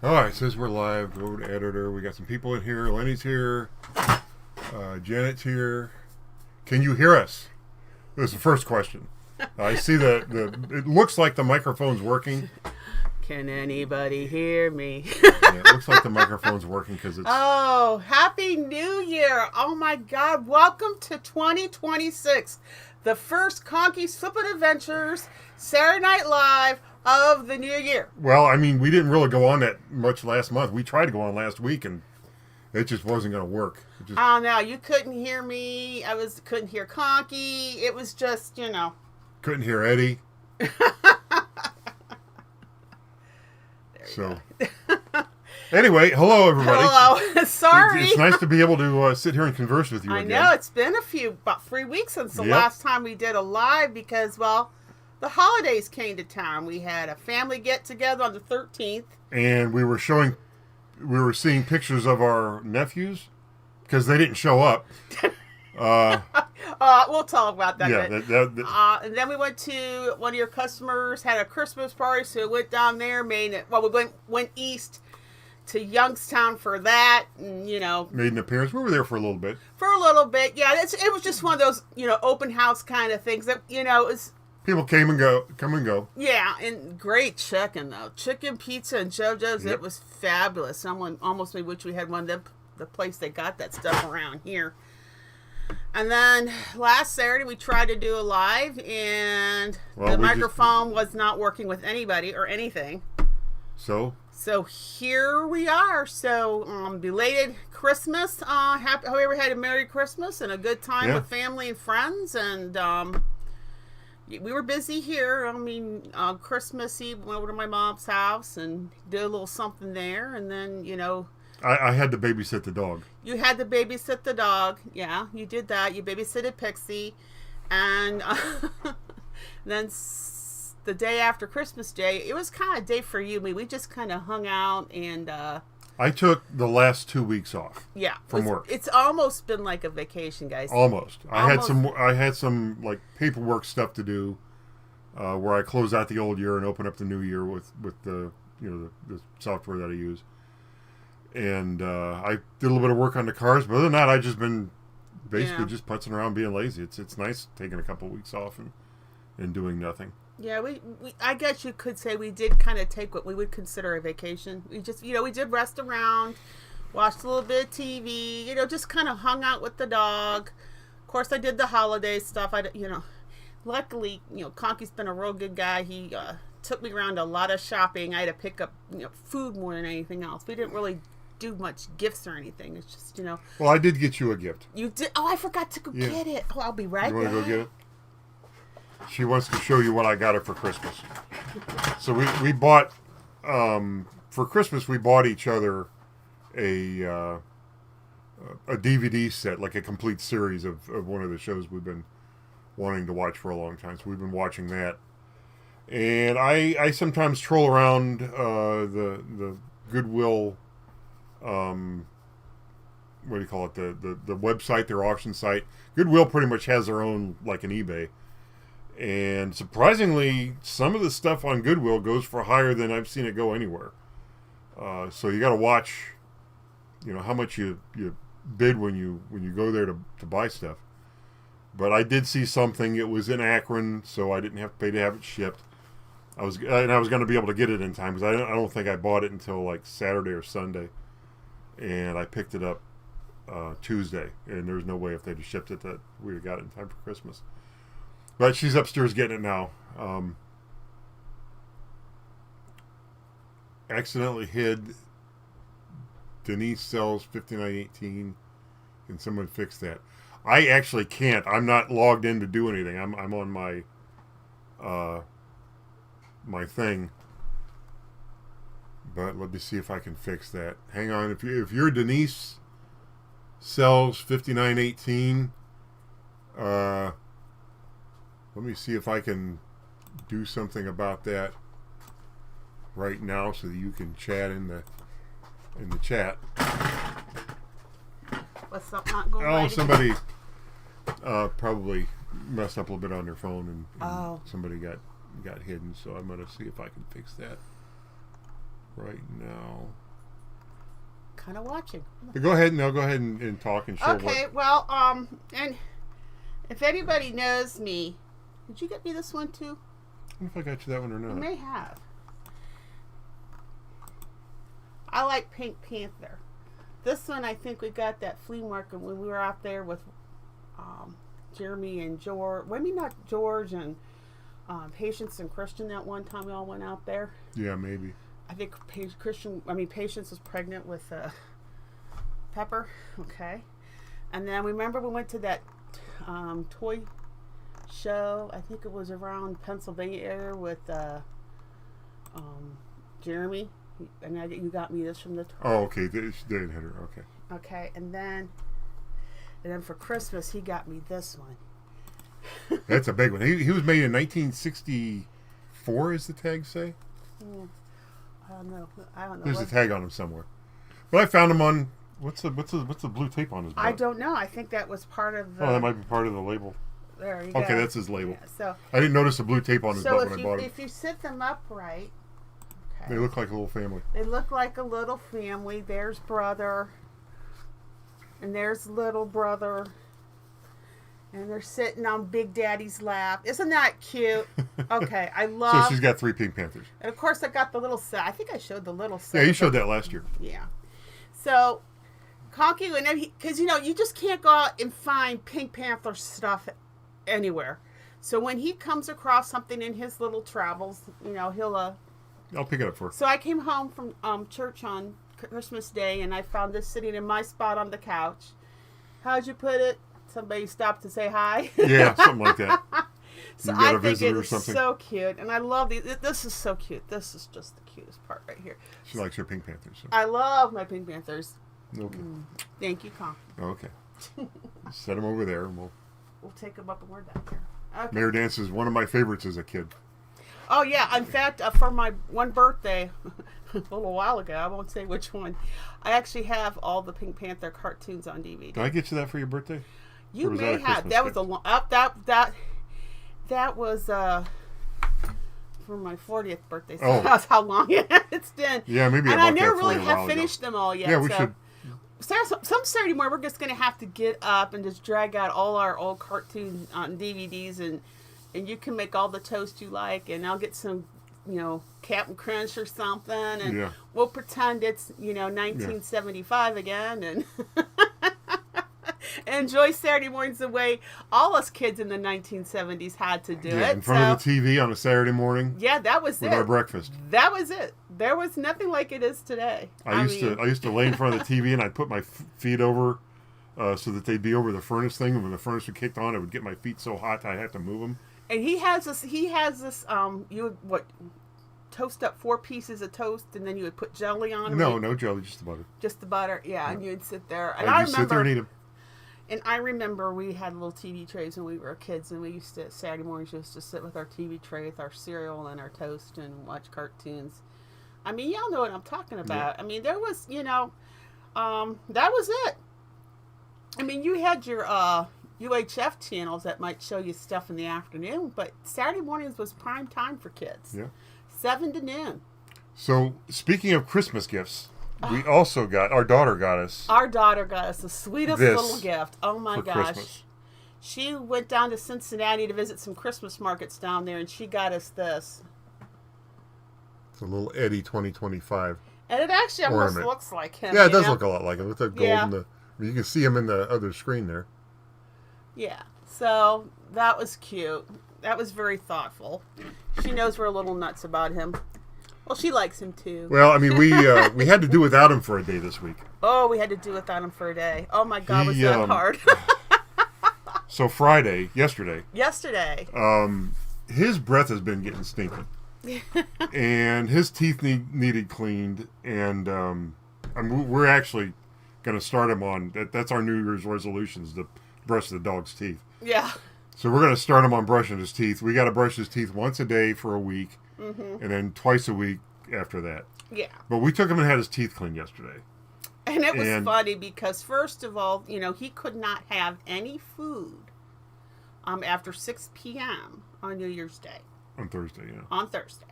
All right, says we're live. Go to editor. We got some people in here. Lenny's here. Janet's here. Can you hear us? This is the first question. I see that it looks like the microphone's working. Can anybody hear me? Yeah, it looks like the microphone's working because it's... Oh, Happy New Year. Oh, my God. Welcome to 2026. The first Conkys Flippin Adventures Saturday Night Live of the new year. Well, I mean, we didn't really go on that much last month. We tried to go on last week, and it just wasn't going to work. Oh, no. You couldn't hear me. Couldn't hear Conky. It was just, Couldn't hear Eddie. So, anyway, hello everybody. Hello. Sorry. It's nice to be able to sit here and converse with you again. I know, it's been about 3 weeks since the last time we did a live because, well, the holidays came to town. We had a family get together on the 13th. And we were seeing pictures of our nephews because they didn't show up. We'll talk about that. Yeah. And then we went to one of your customers, had a Christmas party, so we went down there, we went east to Youngstown for that, and, made an appearance. We were there for a little bit. Yeah. It was just one of those, open house kind of things that, it was... People come and go. Yeah, and great chicken, though. Chicken pizza and JoJo's, It was fabulous. Someone almost made wish we had one of the place they got that stuff around here. And then last Saturday we tried to do a live, and the microphone was not working with anybody or anything. So here we are. So belated Christmas. Hope everyone had a Merry Christmas and a good time with family and friends. And we were busy here. I mean, Christmas Eve went over to my mom's house and did a little something there, and then I had to babysit the dog. You had to babysit the dog. Yeah, you did that. You babysitted Pixie. And then the day after Christmas Day, it was kind of a day for you. We just kind of hung out and... I took the last 2 weeks off. Yeah, from work. It's almost been like a vacation, guys. Almost. I had some like paperwork stuff to do, where I close out the old year and open up the new year with the the software that I use. And I did a little bit of work on the cars, but other than that, I've just been basically just putzing around being lazy. It's nice taking a couple of weeks off and doing nothing. Yeah, we I guess you could say we did kind of take what we would consider a vacation. We just, we did rest around, watched a little bit of TV, just kind of hung out with the dog. Of course, I did the holiday stuff. Luckily, Conky's been a real good guy. He took me around a lot of shopping. I had to pick up, food more than anything else. We didn't really do much gifts or anything. It's just, Well, I did get you a gift. You did? Oh, I forgot to go get it. Oh, I'll be right back. You want to go get it? She wants to show you what I got her for Christmas. So we bought, for Christmas, we bought each other a DVD set, like a complete series of one of the shows we've been wanting to watch for a long time. So we've been watching that. And I sometimes troll around the Goodwill, what do you call it, the website, their auction site. Goodwill pretty much has their own, like an eBay. And surprisingly, some of the stuff on Goodwill goes for higher than I've seen it go anywhere. So you got to watch, how much you bid when you go there to buy stuff. But I did see something. It was in Akron, so I didn't have to pay to have it shipped. I was going to be able to get it in time because I don't think I bought it until like Saturday or Sunday, and I picked it up Tuesday. And there's no way if they'd have shipped it that we'd have got it in time for Christmas. But she's upstairs getting it now. Accidentally hid Denise Sells 5918. Can someone fix that? I actually can't. I'm not logged in to do anything. I'm on my my thing. But let me see if I can fix that. Hang on. If you're Denise Sells 5918, let me see if I can do something about that right now so that you can chat in the chat. What's up? Not going right somebody probably messed up a little bit on their phone and somebody got hidden. So I'm gonna see if I can fix that right now. Kind of watching. But go ahead. No, go ahead and talk and show. Okay. Well, and if anybody knows me, did you get me this one too? I don't know if I got you that one or not. You may have. I like Pink Panther. This one, I think we got that flea market when we were out there with Jeremy and George. Maybe not George and Patience and Christian that one time we all went out there. Yeah, maybe. I think Patience was pregnant with Pepper. Okay. And then remember we went to that toy show. I think it was around Pennsylvania area with Jeremy. And you got me this from the toy. Oh, okay. They didn't hit her. Okay. Okay, and then for Christmas he got me this one. That's a big one. He was made in 1964. Is the tag say? I don't know. There's a tag on him somewhere. But I found him on what's the blue tape on his butt? I don't know. I think that was part of the. Oh, that might be part of the label. There you go. Okay, that's his label. Yeah, so I didn't notice the blue tape on his butt when I bought him. If you sit them upright, okay. They look like a little family. They look like a little family. There's brother, and there's little brother, and they're sitting on Big Daddy's lap. Isn't that cute? Okay, I love. So she's got 3 Pink Panthers. And of course, I got the little set. I think I showed the little set. Yeah, you showed that last year. Yeah. So, Conky, because you just can't go out and find Pink Panther stuff anywhere. So when he comes across something in his little travels, he'll. I'll pick it up for her. So I came home from church on Christmas Day, and I found this sitting in my spot on the couch. How'd you put it? Somebody stopped to say hi. Yeah, something like that. So I think it is so cute, and I love these. This is so cute. This is just the cutest part right here. She likes her Pink Panthers. So. I love my Pink Panthers. Okay. Thank you, Con. Okay. Set them over there, and we'll take them up and we're down here. Okay. Mayor Dance is one of my favorites as a kid. Oh yeah! In fact, for my one birthday, a little while ago, I won't say which one, I actually have all the Pink Panther cartoons on DVD. Did I get you that for your birthday? You may have. That was a long. That was for my 40th birthday. So that's how long it's been. Yeah, maybe. And I never really have finished them all yet. Yeah, we should. Some Saturday morning, we're just going to have to get up and just drag out all our old cartoons on DVDs, and you can make all the toast you like, and I'll get some, Captain Crunch or something, and we'll pretend it's, 1975 again, and enjoy Saturday mornings the way all us kids in the 1970s had to do it. In front of the TV on a Saturday morning. Yeah, that was with our breakfast. That was it. There was nothing like it is today. I used to lay in front of the TV and I'd put my feet over so that they'd be over the furnace thing. And when the furnace would kick on, it would get my feet so hot I'd have to move them. And he has this. You would toast up 4 pieces of toast, and then you would put jelly on them. No jelly, just the butter. Just the butter, yeah. And you'd sit there. And I remember sit there and eat them. And I remember we had little TV trays when we were kids, and we used to, Saturday mornings, used to sit with our TV tray with our cereal and our toast and watch cartoons. I mean, y'all know what I'm talking about. Yeah. I mean, there was, that was it. I mean, you had your UHF channels that might show you stuff in the afternoon, but Saturday mornings was prime time for kids. Yeah. 7 to noon. So, speaking of Christmas gifts, we also our daughter got us the sweetest little gift. Oh my gosh. Christmas. She went down to Cincinnati to visit some Christmas markets down there, and she got us this. It's a little Eddie 2025. And it actually almost looks like him. Yeah, it does look a lot like him with the gold and you can see him in the other screen there. Yeah. So that was cute. That was very thoughtful. She knows we're a little nuts about him. Well, she likes him too. Well, I mean, we had to do without him for a day this week. Oh, we had to do without him for a day. Oh my God, was that hard? So yesterday, his breath has been getting stinky, and his teeth needed cleaned, and we're actually going to start him on that's our New Year's resolutions, to brush the dog's teeth. Yeah. So we're going to start him on brushing his teeth. We got to brush his teeth once a day for a week. And then twice a week after that. Yeah. But we took him and had his teeth cleaned yesterday. And it was funny because, first of all, he could not have any food after 6 p.m. on New Year's Day. On Thursday, yeah. On Thursday.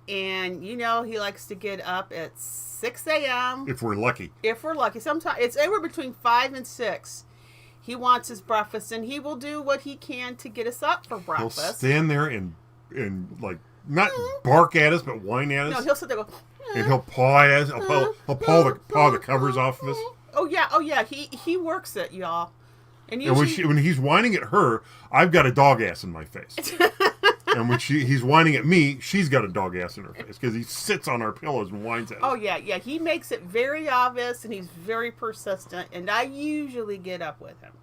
And he likes to get up at 6 a.m. If we're lucky. If we're lucky. Sometimes it's anywhere between 5 and 6. He wants his breakfast, and he will do what he can to get us up for breakfast. He'll stand there and like, not bark at us, but whine at us. No, he'll sit there and go, and he'll paw at us. He'll paw the covers off of us. Oh yeah. He works it, y'all. And when he's whining at her, I've got a dog ass in my face. And when he's whining at me, she's got a dog ass in her face because he sits on our pillows and whines at us. Oh yeah. He makes it very obvious, and he's very persistent. And I usually get up with him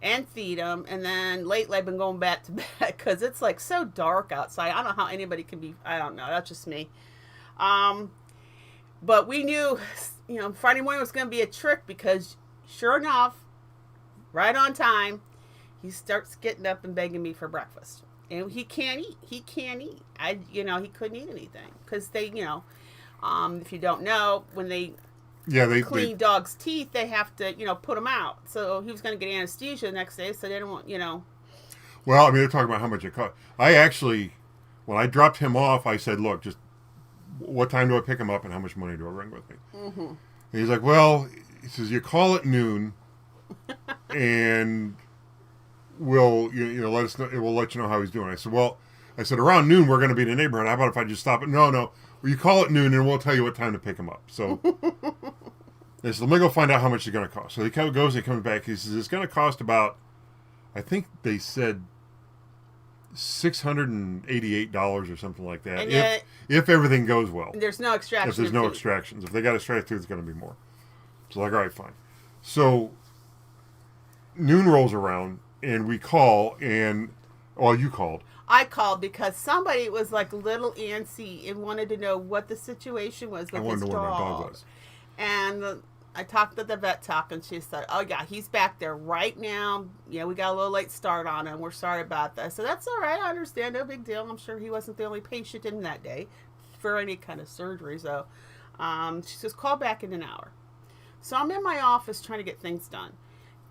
and feed him. And then lately I've been going back to bed because it's like so dark outside. I don't know how anybody can be. I don't know. That's just me. But we knew, Friday morning was going to be a trick because, sure enough, right on time, he starts getting up and begging me for breakfast. And he can't eat. He couldn't eat anything. Because they, if you don't know, when they clean dogs' teeth, they have to, put them out. So he was going to get anesthesia the next day, so they didn't want, Well, I mean, they're talking about how much it cost. I actually, when I dropped him off, I said, look, just what time do I pick him up and how much money do I bring with me? Mm-hmm. And he's like, well, he says, you call at noon and we'll let us know. We'll let you know how he's doing. I said, around noon we're going to be in the neighborhood. How about if I just stop it? No. Well, you call at noon and we'll tell you what time to pick him up. So I said, let me go find out how much it's going to cost. So he comes back. He says, it's going to cost about, I think they said $688 or something like that. And yet, if everything goes well. There's no extraction. If there's no extractions. If they got extracted, it's going to be more. So like, all right, fine. So noon rolls around and we call and, you called. I called because somebody was like a little antsy and wanted to know what the situation was with his dog. I wanted to know where my dog was. And I talked to the vet tech, and she said, oh, yeah, he's back there right now. Yeah, we got a little late start on him. We're sorry about that. So that's all right. I understand. No big deal. I'm sure he wasn't the only patient in that day for any kind of surgery. So she says, call back in an hour. So I'm in my office trying to get things done.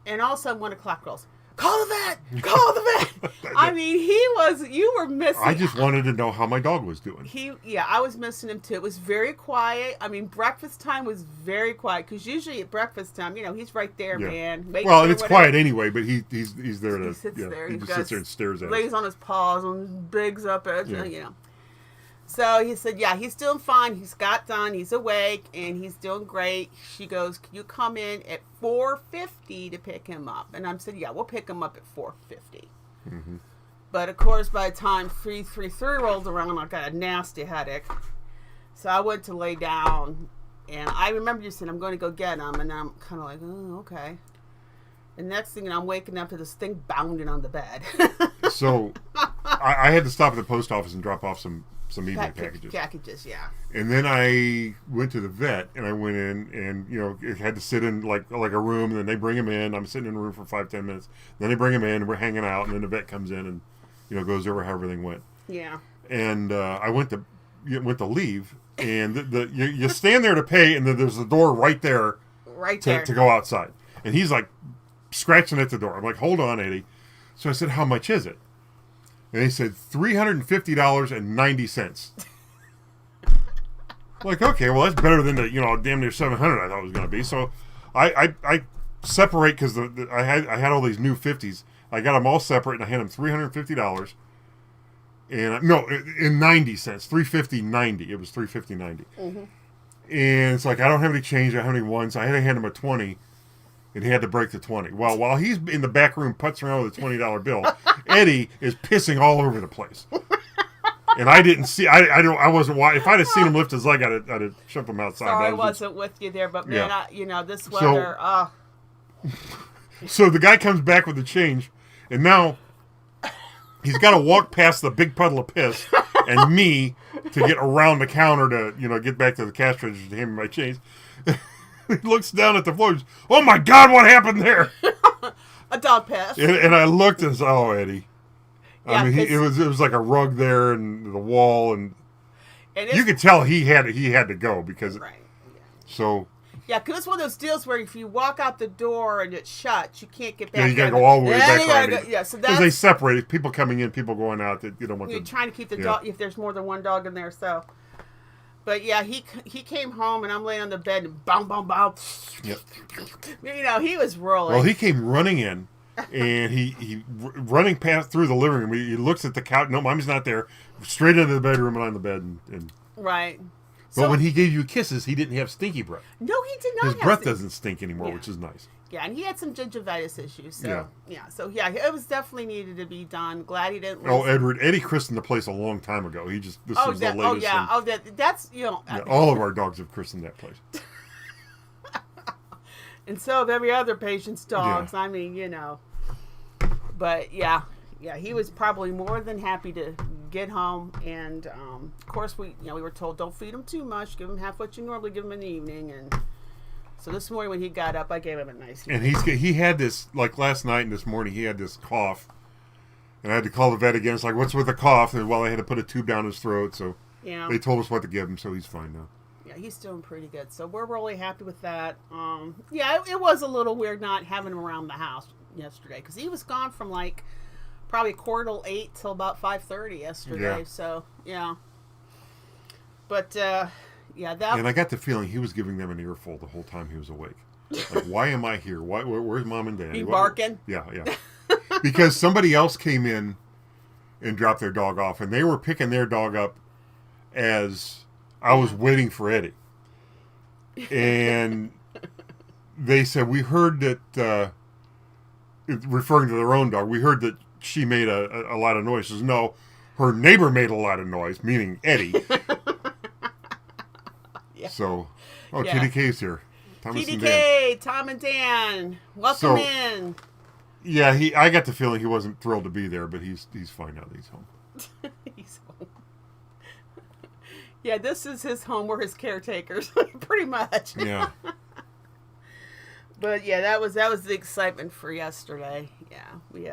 And all of a sudden, 1 o'clock rolls. Call the vet! Call the vet! I mean, you were missing. I just wanted to know how my dog was doing. I was missing him too. It was very quiet. I mean, breakfast time was very quiet because usually at breakfast time, he's right there, man. Well, and it's quiet anyway, but he's there to. He sits there. He just sits there and stares at us. Lays on his paws and bigs up at So he said, yeah, he's doing fine. He's got done. He's awake, and he's doing great. She goes, can you come in at 4:50 to pick him up? And I said, yeah, we'll pick him up at 4:50. Mm-hmm. But, of course, by the time 3:33 rolled around, I got a nasty headache. So I went to lay down, and I remember you saying, I'm going to go get him. And I'm kind of like, oh, okay. And next thing, I'm waking up to this thing bounding on the bed. So I had to stop at the post office and drop off some evening packages. Packages, yeah. And then I went to the vet, and I went in, and it had to sit in like a room. And then they bring him in. I'm sitting in a room for 5-10 minutes. Then they bring him in, and we're hanging out. And then the vet comes in and goes over how everything went. Yeah. And I went to leave, and you stand there to pay, and then there's the door right there, to go outside. And he's like scratching at the door. I'm like, hold on, Eddie. So I said, how much is it? And he said $350.90. Like, okay, well, that's better than the damn near $700 I thought it was going to be. So I separate because I had all these new 50s. I got them all separate, and I had them $350. And no, in 90 cents, $350.90. It was $350.90. Mm-hmm. And it's like, I don't have any change. I don't have any ones. So I had to hand him a 20. And he had to break the 20. Well, while he's in the back room putzing around with a $20 bill, Eddie is pissing all over the place. And I didn't see. I wasn't. If I'd have seen him lift his leg, I'd have shoved him outside. Sorry, I wasn't with you there, but man, this weather. So the guy comes back with the change, and now he's got to walk past the big puddle of piss and me to get around the counter to get back to the cash register to hand me my change. He looks down at the floor. Goes, oh my God! What happened there? A dog piss. And I looked and said, "Oh, Eddie." Yeah, I mean, it was like a rug there and the wall, and you could tell he had to go because. Right. Yeah. So. Yeah, because it's one of those deals where if you walk out the door and it's shut, you can't get back. Yeah, you got to in. go all the way Then back you gotta around. go- Yeah, so Because that's they separate it. People coming in, people going out. That you don't want you're to. trying to keep the dog if there's more than one dog in there. So, but yeah, he came home and I'm laying on the bed and boom, boom, boom. Yep. You know, he was rolling. Well, he came running in, and he running past through the living room. He looks at the couch. No, Mommy's not there. Straight into the bedroom and on the bed. And right. But So, when he gave you kisses, he didn't have stinky breath. no, he did not. His have breath to- doesn't stink anymore, Yeah. which is nice. Yeah, and he had some gingivitis issues. So so it was definitely needed to be done. Glad he didn't. Oh, listen. Eddie christened the place a long time ago. This was the latest. That's All of our dogs have christened that place. And so of every other patient's dogs. I mean, But yeah, he was probably more than happy to get home. And of course, we were told don't feed him too much. Give him half what you normally give him in the evening. And so this morning when he got up, I gave him a nice. And he had this, like last night and this morning, he had this cough. And I had to call the vet again. It's like, what's with the cough? And I had to put a tube down his throat. So they told us what to give him, so he's fine now. Yeah, he's doing pretty good. So we're really happy with that. It was a little weird not having him around the house yesterday because he was gone from like probably 7:45 till about 5:30 yesterday. Yeah. So yeah, but that. And I got the feeling he was giving them an earful the whole time he was awake. Like, why am I here? Where's Mom and Dad? He barking. Yeah. Because somebody else came in and dropped their dog off, and they were picking their dog up as I was waiting for Eddie. And they said, we heard that, referring to their own dog, we heard that she made a lot of noise. She says, no, her neighbor made a lot of noise, meaning Eddie. So, TDK's here. Thomas and Dan. TDK, Tom and Dan, welcome in. Yeah, I got the feeling he wasn't thrilled to be there, but he's fine now that he's home. He's home. Yeah, this is his home. We're his caretakers, pretty much. Yeah. But yeah, that was the excitement for yesterday. Yeah, we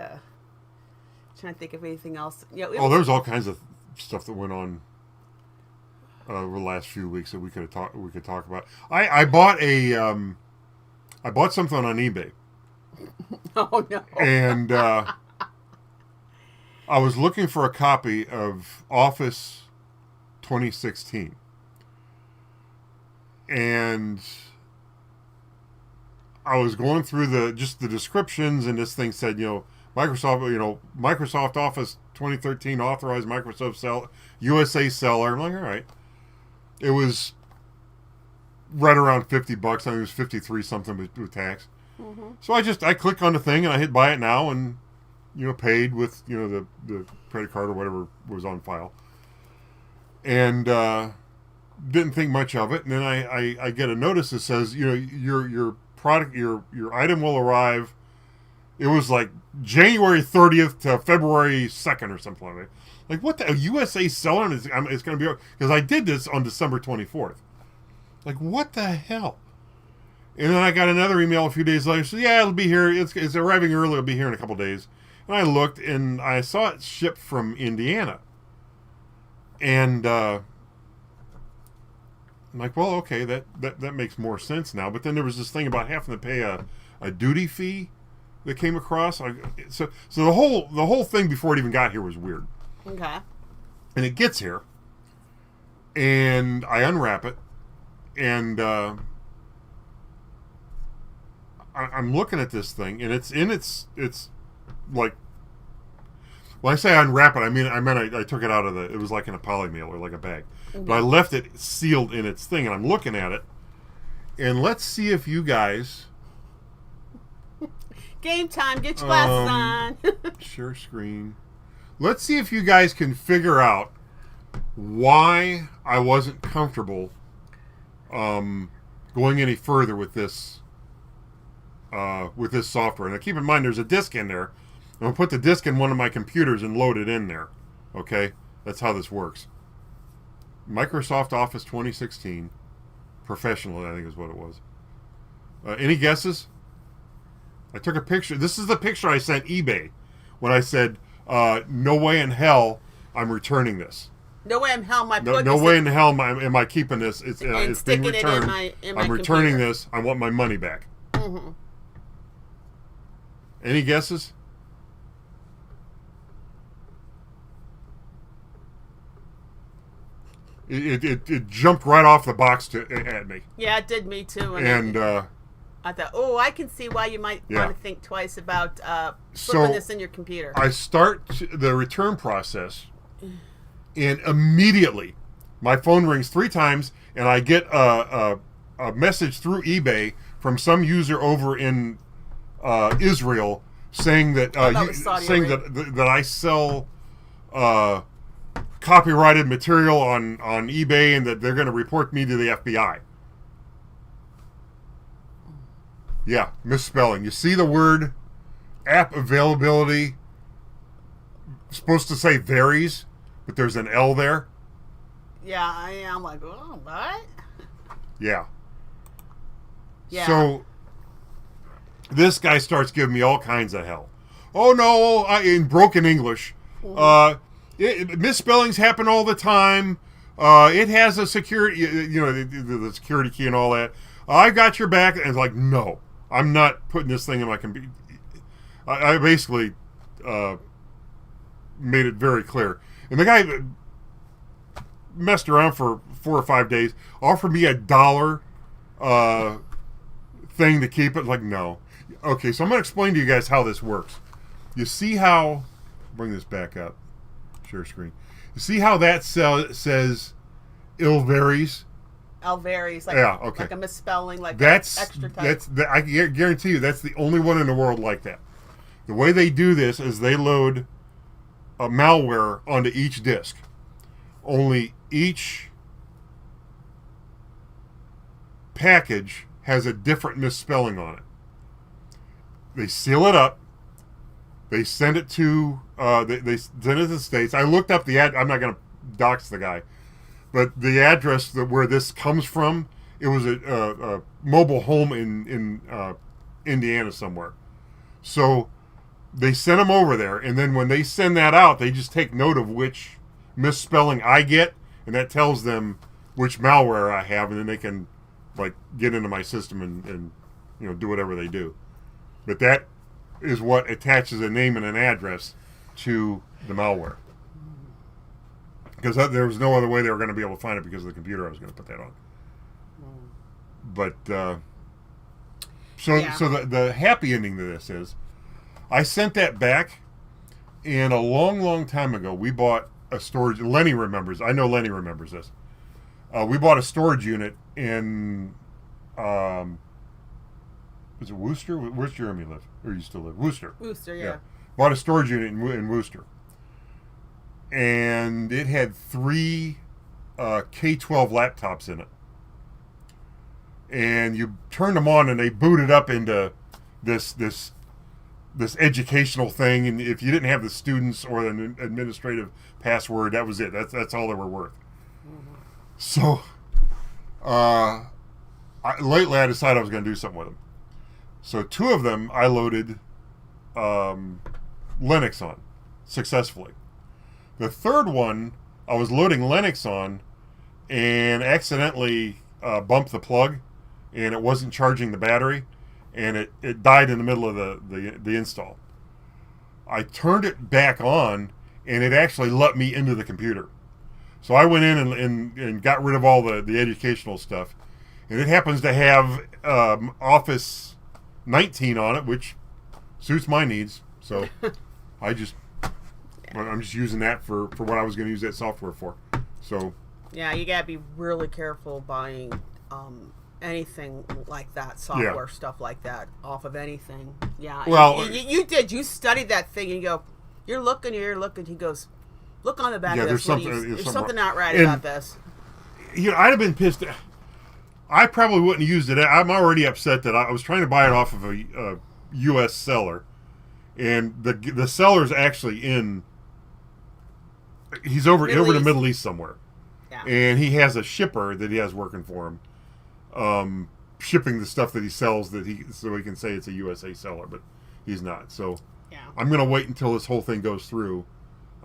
trying to think of anything else. There's all kinds of stuff that went on over the last few weeks that we could talk about. I bought I bought something on eBay. Oh no! And I was looking for a copy of Office 2016, and I was going through the descriptions, and this thing said, Microsoft Office 2013 authorized Microsoft USA seller. I'm like, all right. It was right around $50. I think it was 53 something with tax. Mm-hmm. So I clicked on the thing and I hit buy it now and paid with the credit card or whatever was on file. And didn't think much of it. And then I get a notice that says your product your item will arrive. It was like January 30th to February 2nd or something like that. Like, what the USA seller is going to be, because I did this on December 24th. Like, what the hell? And then I got another email a few days later. So yeah, it'll be here. It's arriving early. It'll be here in a couple days. And I looked and I saw it shipped from Indiana. And I'm like, well, okay, that makes more sense now. But then there was this thing about having to pay a duty fee that came across. So the whole thing before it even got here was weird. Okay. And it gets here, and I unwrap it, and I'm looking at this thing, and it's like, when I say unwrap it, I meant I took it out of it was like in a poly mail or like a bag. Mm-hmm. But I left it sealed in its thing, and I'm looking at it, and let's see if you guys... Game time, get your glasses on. Share screen. Let's see if you guys can figure out why I wasn't comfortable going any further with this software. Now, keep in mind, there's a disk in there. I'm going to put the disk in one of my computers and load it in there. Okay? That's how this works. Microsoft Office 2016. Professional, I think is what it was. Any guesses? I took a picture. This is the picture I sent eBay when I said, no way in hell I'm returning this. No way in hell am I no way in hell am I keeping this. It's being sticking it returned. in my I'm returning computer. this. I want my money back. Mm-hmm. Any guesses? It jumped right off the box at me. Yeah, it did me too. And I thought, oh, I can see why you might want to think twice about flipping this in your computer. I start the return process, and immediately my phone rings 3 times, and I get a message through eBay from some user over in Israel saying that that I sell copyrighted material on eBay, and that they're going to report me to the FBI. Yeah, misspelling. You see the word app availability supposed to say varies, but there's an L there. Yeah, I'm like, oh, what? Yeah. Yeah. So this guy starts giving me all kinds of hell. Oh no, in broken English. Misspellings happen all the time. It has a security, the security key and all that. I got your back. And it's like, no, I'm not putting this thing in my computer. I basically made it very clear. And the guy messed around for 4 or 5 days, offered me $1 thing to keep it. Like, no. Okay, so I'm going to explain to you guys how this works. You see how, bring this back up, share screen. You see how that says ill varies? L varies, like, like a misspelling, like that's extra type. I guarantee you that's the only one in the world like that. The way they do this is they load a malware onto each disk. Only each package has a different misspelling on it. They seal it up. They send it to they send it to the States. I looked up the I'm not going to dox the guy, but the address where this comes from, it was a mobile home in Indiana somewhere. So they sent them over there, and then when they send that out, they just take note of which misspelling I get, and that tells them which malware I have, and then they can get into my system and do whatever they do. But that is what attaches a name and an address to the malware. Because there was no other way they were going to be able to find it because of the computer I was going to put that on. But so the happy ending to this is I sent that back, and a long, long time ago we bought a storage. Lenny remembers. I know Lenny remembers this. We bought a storage unit in was it Worcester? Where's Jeremy live? Or you still live? Worcester. Worcester, yeah. Bought a storage unit in Worcester. And it had 3 K-12 laptops in it. And you turned them on and they booted up into this educational thing. And if you didn't have the students or the administrative password, that was it. That's all they were worth. Mm-hmm. So lately I decided I was going to do something with them. So 2 of them I loaded Linux on successfully. The third one I was loading Linux on and accidentally bumped the plug, and it wasn't charging the battery, and it died in the middle of the install. I turned it back on, and it actually let me into the computer. So I went in and got rid of all the educational stuff, and it happens to have Office 19 on it, which suits my needs. So I'm just using that for what I was going to use that software for. So yeah, you gotta be really careful buying anything like that, software stuff like that off of anything. Yeah, well, you studied that thing, and you go, you're looking. He goes, look on the back of this. There's something not right about this. I'd have been pissed. I probably wouldn't have used it. I'm already upset that I was trying to buy it off of a U.S. seller, and the seller's actually he's over the Middle East somewhere. Yeah. And he has a shipper that he has working for him, shipping the stuff that he sells so he can say it's a USA seller, but he's not. So yeah. I'm going to wait until this whole thing goes through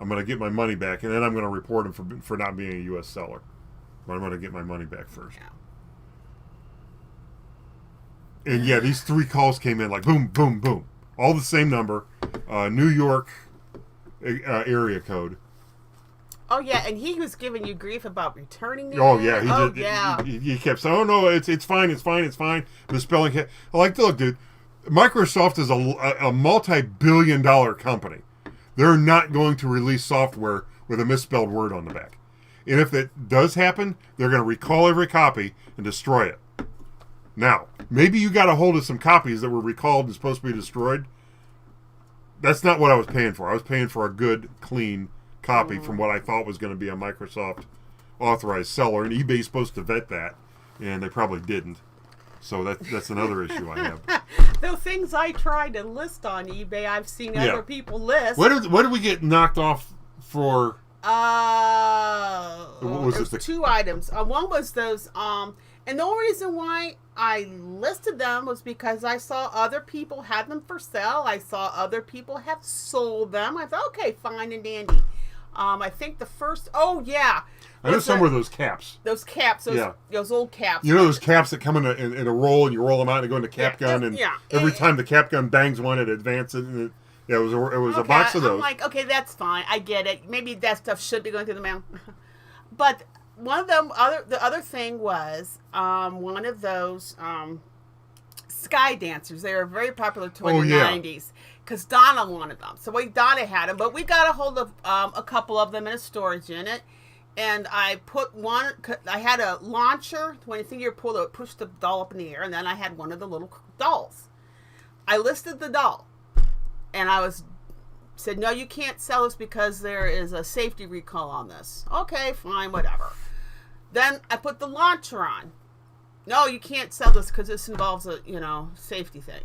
I'm going to get my money back, and then I'm going to report him for not being a U.S. seller. But I'm going to get my money back first. Yeah. And yeah, these 3 calls came in like boom, boom, boom. All the same number. New York area code. Oh, yeah, and he was giving you grief about returning it. Oh, yeah. He kept saying, oh, no, it's fine. Misspelling it. I like, look, dude, Microsoft is a multi-billion-dollar company. They're not going to release software with a misspelled word on the back. And if it does happen, they're going to recall every copy and destroy it. Now, maybe you got a hold of some copies that were recalled and supposed to be destroyed. That's not what I was paying for. I was paying for a good, clean copy from what I thought was going to be a Microsoft authorized seller. And eBay's supposed to vet that, and they probably didn't. So that's another issue I have. The things I tried to list on eBay, I've seen other people list. What did we get knocked off for? There's 2 items. One was those, and the only reason why I listed them was because I saw other people had them for sale. I saw other people have sold them. I thought, okay, fine and dandy. I think the first, I know some were those caps. Those caps, those old caps. You know those caps that come in a roll, and you roll them out and they go into cap gun, and every time the cap gun bangs one, it advances. And it was a box of those. I'm like, okay, that's fine. I get it. Maybe that stuff should be going through the mail. But one of them, the other thing was one of those sky dancers. They were very popular in the 90s. Because Donna wanted them. So Donna had them. But we got a hold of a couple of them in a storage unit. And I put one, I had a launcher. When you think you pull it, push the doll up in the air. And then I had one of the little dolls. I listed the doll. And I said, no, you can't sell this because there is a safety recall on this. Okay, fine, whatever. Then I put the launcher on. No, you can't sell this because this involves a, safety thing.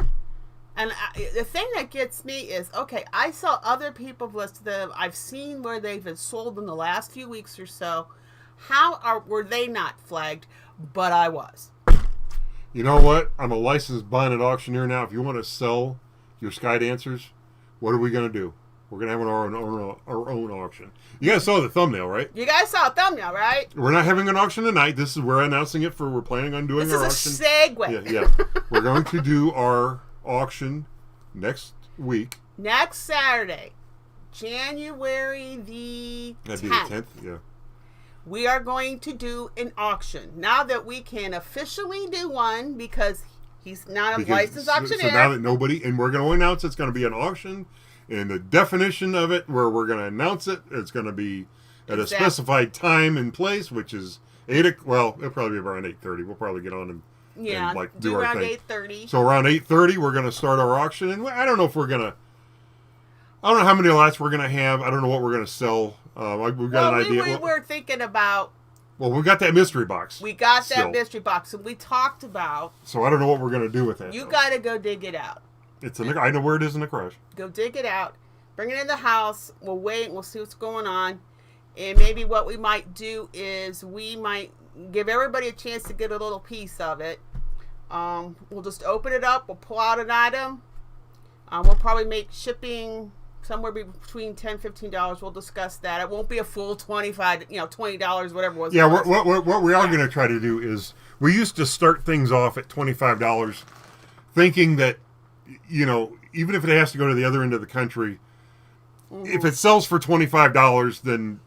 And the thing that gets me is, okay, I saw other people list them. I've seen where they've been sold in the last few weeks or so. Were they not flagged? But I was. You know what? I'm a licensed buying and auctioneer now. If you want to sell your sky dancers, what are we going to do? We're going to have our own auction. You guys saw the thumbnail, right? You guys saw the thumbnail, right? We're not having an auction tonight. This is we're announcing it we're planning on doing our auction. This is a segue. Yeah. We're going to do our auction next week. Next Saturday, January the 10th. That'd be the 10th, yeah. We are going to do an auction. Now that we can officially do one because he's not a licensed auctioneer. So now that and we're going to announce it's going to be an auction, and the definition of it, where we're going to announce it, it's going to be at a specified time and place, which is it'll probably be around 8:30. We'll probably get on and do our around thing. 8:30. So around 8:30, we're going to start our auction, and I don't know if I don't know how many lots we're going to have. I don't know what we're going to sell. We've got an idea. We were thinking about. Well, we got that mystery box. We got that mystery box, and we talked about. So I don't know what we're going to do with that. You got to go dig it out. I know where it is in the crush. Go dig it out. Bring it in the house. We'll wait. We'll see what's going on. And maybe what we might do is we might give everybody a chance to get a little piece of it. We'll just open it up. We'll pull out an item. We'll probably make shipping somewhere between $10 and $15. We'll discuss that. It won't be a full $20, whatever it was. Yeah, what we are going to try to do is we used to start things off at $25, thinking that, even if it has to go to the other end of the country, if it sells for $25, then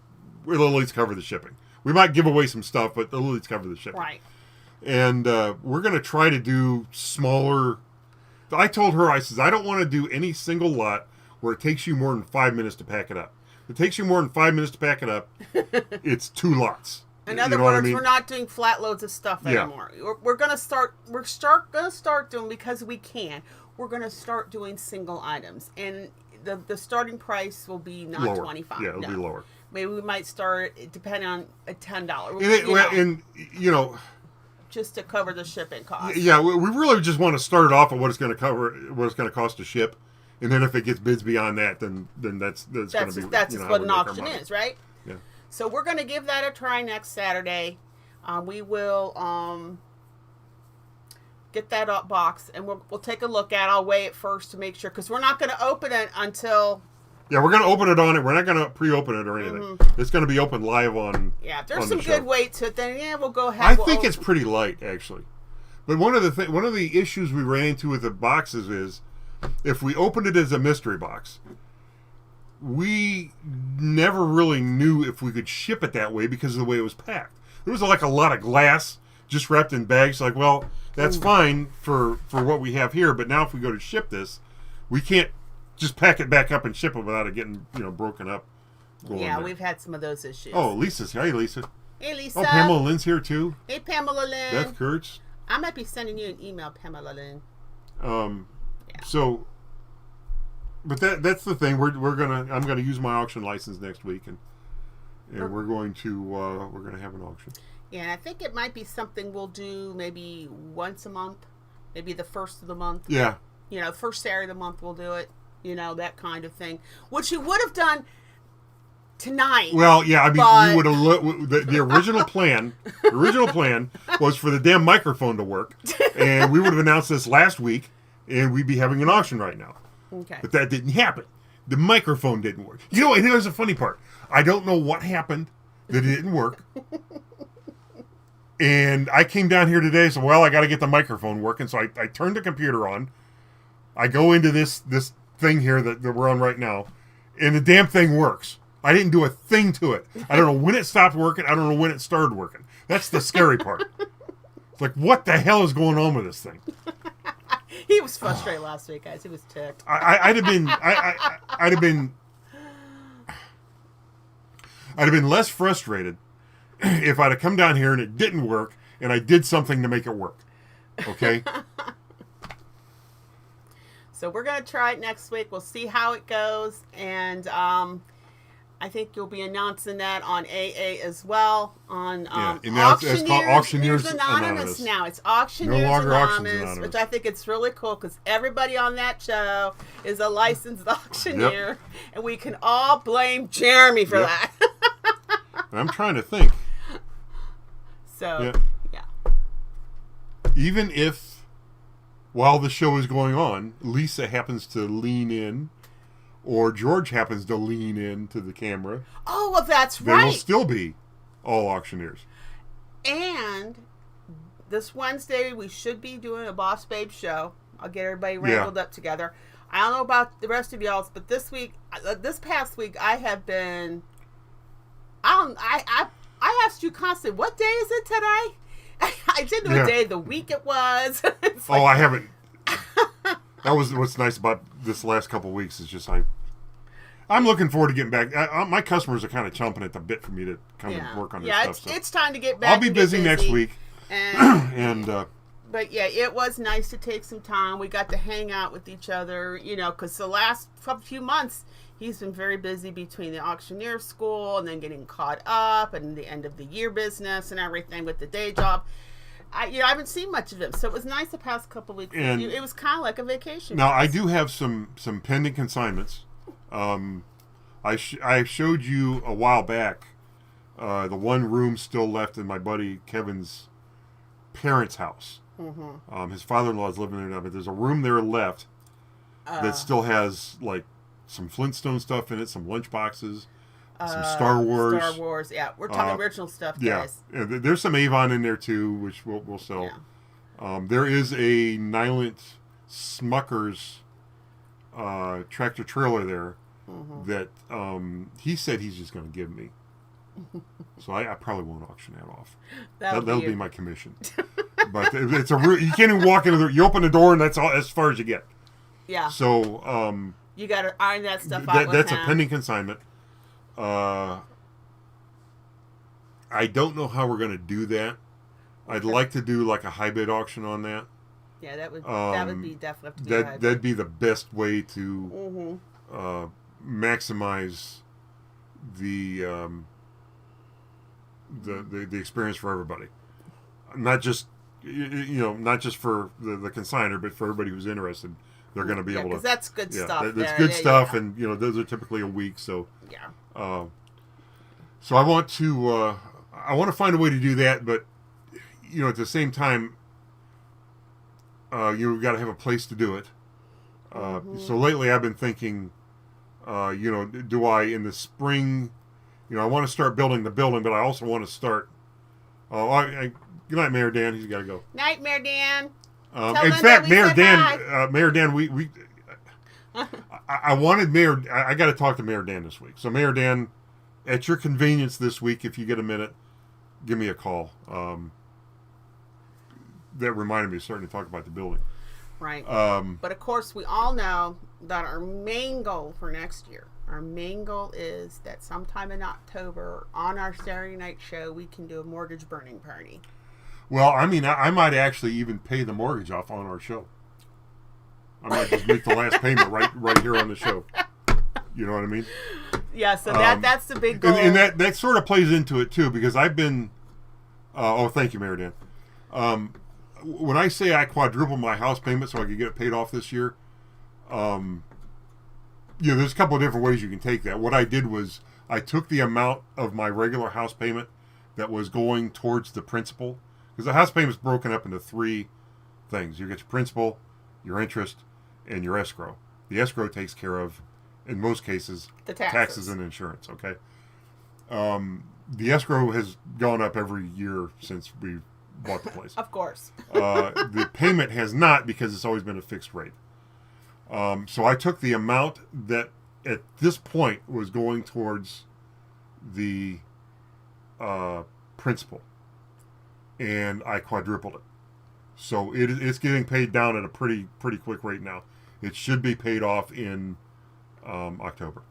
we'll at least cover the shipping. We might give away some stuff, but it'll at least cover the shipping. Right. And we're going to try to do smaller. I told her, I says, I don't want to do any single lot where it takes you more than 5 minutes to pack it up. If it takes you more than 5 minutes to pack it up, it's 2 lots. In other words, we're not doing flat loads of stuff anymore. We're going to start. We're going to start doing, because we can. We're going to start doing single items, and the starting price will be not lower. $25. Yeah, it'll be lower. Maybe we might start depending on a $10. Just to cover the shipping cost. Yeah, we really just want to start it off at what it's going to cover, what it's going to cost to ship, and then if it gets bids beyond that, then that's going to be that's what an auction is, right? Yeah. So we're going to give that a try next Saturday. We will get that box, and we'll take a look at it. I'll weigh it first to make sure, because we're not going to open it until Yeah, we're going to open it on it. We're not going to pre-open it or anything. It's going to be open live on. Yeah, if there's on some the good show. weight to it, then we'll go ahead. I think it's pretty light, actually. But one of the issues we ran into with the boxes is, if we opened it as a mystery box, we never really knew if we could ship it that way because of the way it was packed. There was like a lot of glass just wrapped in bags. Like, well, that's fine for what we have here, but now if we go to ship this, we can't just pack it back up and ship it without it getting broken up. Yeah, we've had some of those issues. Oh, Lisa's here. Hey, Lisa. Hey, Lisa. Oh, Pamela Lynn's here too. Hey, Pamela Lynn. Beth Kurtz. I might be sending you an email, Pamela Lynn. So, but that's the thing. I'm gonna use my auction license next week, and we're going to have an auction. Yeah, and I think it might be something we'll do maybe once a month, maybe the first of the month. Yeah. First Saturday of the month we'll do it. That kind of thing, which you would have done tonight. Well, yeah, I mean, we would have the original plan. The original plan was for the damn microphone to work, and we would have announced this last week, and we'd be having an auction right now. Okay. But that didn't happen. The microphone didn't work. And here's the funny part. I don't know what happened that it didn't work. And I came down here today, so I got to get the microphone working. So I turned the computer on. I go into this thing here that we're on right now, and the damn thing works. I didn't do a thing to it. I don't know when it stopped working. I don't know when it started working. That's the scary part. It's like, what the hell is going on with this thing? He was frustrated last week, guys. He was ticked. I'd have been less frustrated if I'd have come down here and it didn't work, and I did something to make it work. Okay. So we're going to try it next week. We'll see how it goes. And I think you'll be announcing that on AA as well. On it's called Auctioneers Anonymous now. It's Auctioneers No longer Anonymous, which I think it's really cool because everybody on that show is a licensed auctioneer. Yep. And we can all blame Jeremy for that. I'm trying to think. So, yeah. Even if, while the show is going on, Lisa happens to lean in, or George happens to lean in to the camera. Oh, well, that's right. They will still be all auctioneers. And this Wednesday, we should be doing a Boss Babe show. I'll get everybody wrangled up together. I don't know about the rest of y'all, but this past week, I have been... I asked you constantly, what day is it today? I didn't know what day of the week it was. I haven't. That was what's nice about this last couple of weeks is just I'm looking forward to getting back. My customers are kind of chomping at the bit for me to come and work on this stuff. Yeah, it's time to get back. I'll be busy next week. But yeah, it was nice to take some time. We got to hang out with each other, because the last few months, he's been very busy between the auctioneer school and then getting caught up and the end of the year business and everything with the day job. I haven't seen much of him, so it was nice the past couple of weeks. And it was kind of like a vacation. Now, I do have some pending consignments. I showed you a while back the one room still left in my buddy Kevin's parents' house. Mm-hmm. His father-in-law is living there now, but there's a room there left that still has like some Flintstone stuff in it, some lunch boxes, some Star Wars. Star Wars, yeah. We're talking original stuff, guys. Yeah, there's some Avon in there too, which we'll sell. Yeah. There is a Nylent Smuckers tractor trailer there that he said he's just going to give me. So I probably won't auction that off. That'll be my commission. But it's you can't even walk into you open the door and that's all as far as you get. Yeah. So you got to iron that stuff out. That's a pending consignment. I don't know how we're going to do that. I'd like to do like a high bid auction on that. Yeah, that would be definitely that'd be the best way to maximize the experience for everybody, not just not just for the consignor, but for everybody who's interested. They're going to be able to. Because that's good stuff. That's good stuff, and those are typically a week. So yeah. So I want to find a way to do that, but at the same time, we've got to have a place to do it. So lately, I've been thinking Do I in the spring? I want to start building the building, but I also want to start. Good night, Mayor Dan. He's got to go. Night, Mayor Dan. In fact, Mayor Dan, we I wanted Mayor. I got to talk to Mayor Dan this week. So Mayor Dan, at your convenience this week, if you get a minute, give me a call. That reminded me of starting to talk about the building. Right. But of course, we all know that our main goal for next year, our main goal is that sometime in October on our Saturday night show, we can do a mortgage burning party. Well, I mean, I might actually even pay the mortgage off on our show. I might just make the last payment right here on the show. You know what I mean? Yeah, so that's the big goal. And that sort of plays into it, too, because I've been... thank you, Mayor Dan. When I say I quadrupled my house payment so I could get it paid off this year, there's a couple of different ways you can take that. What I did was I took the amount of my regular house payment that was going towards the principal, because the house payment is broken up into three things. You get your principal, your interest, and your escrow. The escrow takes care of, in most cases, the taxes and insurance. Okay. The escrow has gone up every year since we bought the place. Of course. The payment has not, because it's always been a fixed rate. So I took the amount that at this point was going towards the principal, and I quadrupled it. So it's getting paid down at a pretty quick rate now. It should be paid off in October.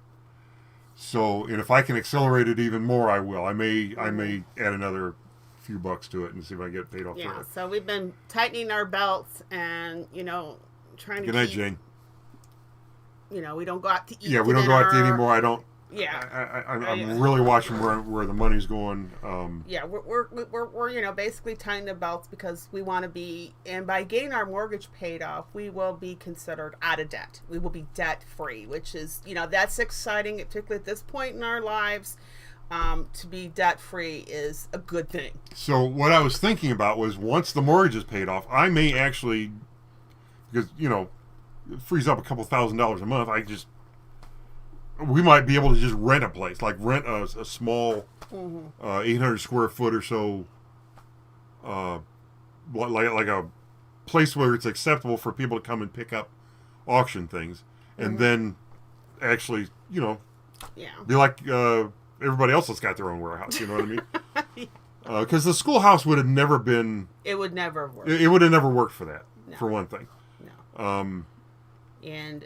So, and if I can accelerate it even more, I will. I may add another few bucks to it and see if I get paid off. Yeah. So we've been tightening our belts and trying to. Good night, Jane. We don't go out to eat. Yeah, we don't go out to eat anymore. I don't. Yeah. I'm really watching where the money's going. Yeah, we're basically tightening the belts because we want to be, and by getting our mortgage paid off, we will be considered out of debt. We will be debt free, which is that's exciting, particularly at this point in our lives. To be debt free is a good thing. So what I was thinking about was once the mortgage is paid off, I may actually, because it frees up a couple $1,000s a month. We might be able to just rent a place, like rent a small 800 square foot or so, like a place where it's acceptable for people to come and pick up auction things, and then actually, be like everybody else that's got their own warehouse. You know what I mean? Because the schoolhouse would have never been. It would never have worked. It would have never worked for that, for one thing. No. And